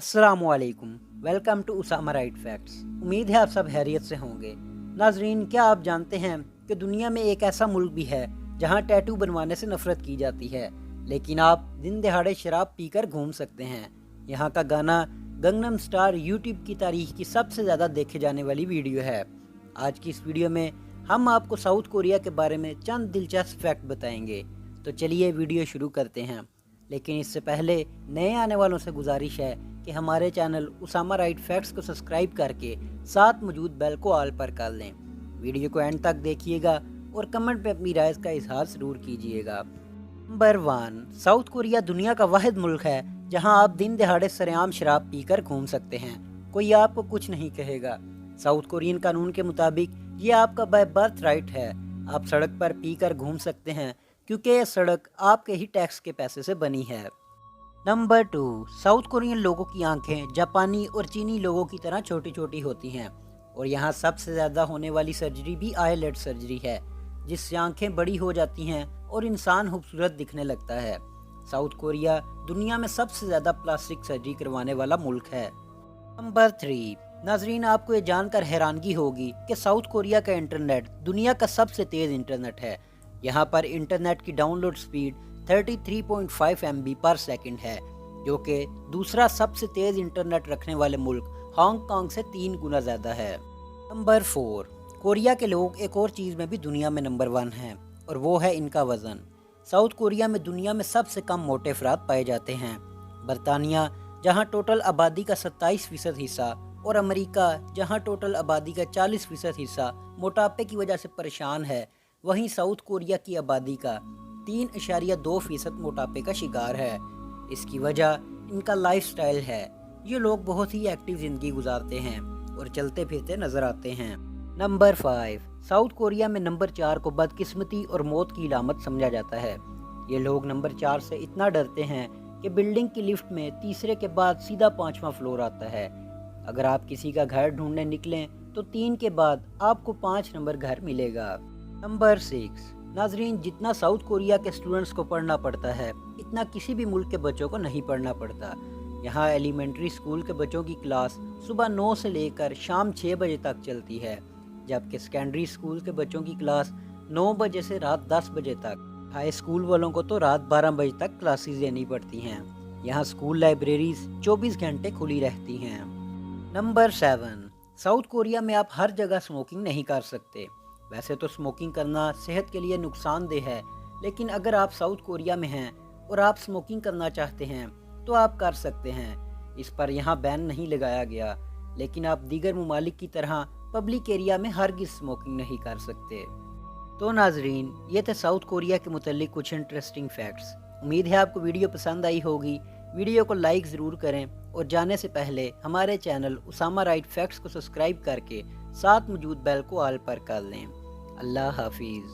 अस्सलामुअलैकुम। Welcome to Usama right facts. उम्मीद है आप सब खैरियत से होंगे। नाजरीन, क्या आप जानते हैं कि दुनिया में एक ऐसा मुल्क भी है जहां टैटू बनवाने से नफरत की जाती है, लेकिन आप दिन दहाड़े शराब पीकर घूम सकते हैं। यहाँ का गाना गंगनम स्टार यूट्यूब की तारीख की सबसे ज़्यादा देखे जाने वाली वीडियो है। आज की इस वीडियो में हम आपको साउथ कोरिया के बारे में चंद दिलचस्प फैक्ट बताएंगे। तो चलिए वीडियो शुरू करते हैं, लेकिन इससे पहले नए आने वालों से गुजारिश है कि हमारे चैनल उसामा राइट फैक्ट्स को सब्सक्राइब करके साथ मौजूद बेल को ऑल पर कर लें। वीडियो को एंड तक देखिएगा और कमेंट में अपनी राय का इजहार ज़रूर कीजिएगा। नंबर 1, साउथ कोरिया दुनिया का वाहिद मुल्क है जहां आप दिन दहाड़े सरेआम शराब पीकर घूम सकते हैं, कोई आपको कुछ नहीं कहेगा। साउथ कोरियन कानून के मुताबिक ये आपका बाय बर्थ राइट है। आप सड़क पर पीकर घूम सकते हैं क्योंकि ये सड़क आपके ही टैक्स के पैसे से बनी है। नंबर 2, साउथ कोरियन लोगों की आंखें जापानी और चीनी लोगों की तरह छोटी छोटी होती हैं और यहाँ सबसे ज़्यादा होने वाली सर्जरी भी आईलेट सर्जरी है, जिससे आंखें बड़ी हो जाती हैं और इंसान खूबसूरत दिखने लगता है। साउथ कोरिया दुनिया में सबसे ज़्यादा प्लास्टिक सर्जरी करवाने वाला मुल्क है। नंबर 3, नाजरीन, आपको ये जानकर हैरानगी होगी कि साउथ कोरिया का इंटरनेट दुनिया का सबसे तेज़ इंटरनेट है। यहाँ पर इंटरनेट की डाउनलोड स्पीड 33.5 MB पर सेकंड है, जो कि दूसरा सबसे तेज़ इंटरनेट रखने वाले मुल्क हांगकांग से 3 गुना ज़्यादा है। नंबर 4, कोरिया के लोग एक और चीज़ में भी दुनिया में नंबर 1 हैं और वो है इनका वज़न। साउथ कोरिया में दुनिया में सबसे कम मोटे अफराद पाए जाते हैं। बरतानिया, जहाँ टोटल आबादी का 27% हिस्सा, और अमेरिका, जहाँ टोटल आबादी का 40% हिस्सा मोटापे की वजह से परेशान है, वहीं साउथ कोरिया की आबादी का 3.2% मोटापे का शिकार है। इसकी वजह इनका लाइफस्टाइल है। ये लोग बहुत ही एक्टिव ज़िंदगी गुजारते हैं और चलते फिरते नज़र आते हैं। नंबर 5, साउथ कोरिया में नंबर 4 को बदकिस्मती और मौत की इलामत समझा जाता है। ये लोग नंबर 4 से इतना डरते हैं कि बिल्डिंग की लिफ्ट में तीसरे के बाद सीधा 5वां फ्लोर आता है। अगर आप किसी का घर ढूंढने निकलें तो 3 के बाद आपको 5 नंबर घर मिलेगा। नंबर 6, नाजरीन, जितना साउथ कोरिया के स्टूडेंट्स को पढ़ना पड़ता है, इतना किसी भी मुल्क के बच्चों को नहीं पढ़ना पड़ता। यहाँ एलिमेंट्री स्कूल के बच्चों की क्लास सुबह 9 से लेकर शाम 6 बजे तक चलती है, जबकि सेकेंडरी स्कूल के बच्चों की क्लास 9 बजे से रात 10 बजे तक। हाई स्कूल वालों को तो रात 12 बजे तक क्लासेस देनी पड़ती हैं। यहाँ स्कूल लाइब्रेरीज 24 घंटे खुली रहती हैं। नंबर 7, साउथ कोरिया में आप हर जगह स्मोकिंग नहीं कर सकते। वैसे तो स्मोकिंग करना सेहत के लिए नुकसानदेह है, लेकिन अगर आप साउथ कोरिया में हैं और आप स्मोकिंग करना चाहते हैं तो आप कर सकते हैं। इस पर यहाँ बैन नहीं लगाया गया, लेकिन आप दीगर ममालिक की तरह पब्लिक एरिया में हरगिज़ स्मोकिंग नहीं कर सकते। तो नाजरीन, ये थे साउथ कोरिया के मुतालिक कुछ इंटरेस्टिंग फैक्ट्स। उम्मीद है आपको वीडियो पसंद आई होगी। वीडियो को लाइक ज़रूर करें और जाने से पहले हमारे चैनल उसामा राइट फैक्ट्स को सब्सक्राइब करके साथ मौजूद बेल को ऑल पर कर लें। अल्लाह हाफिज़।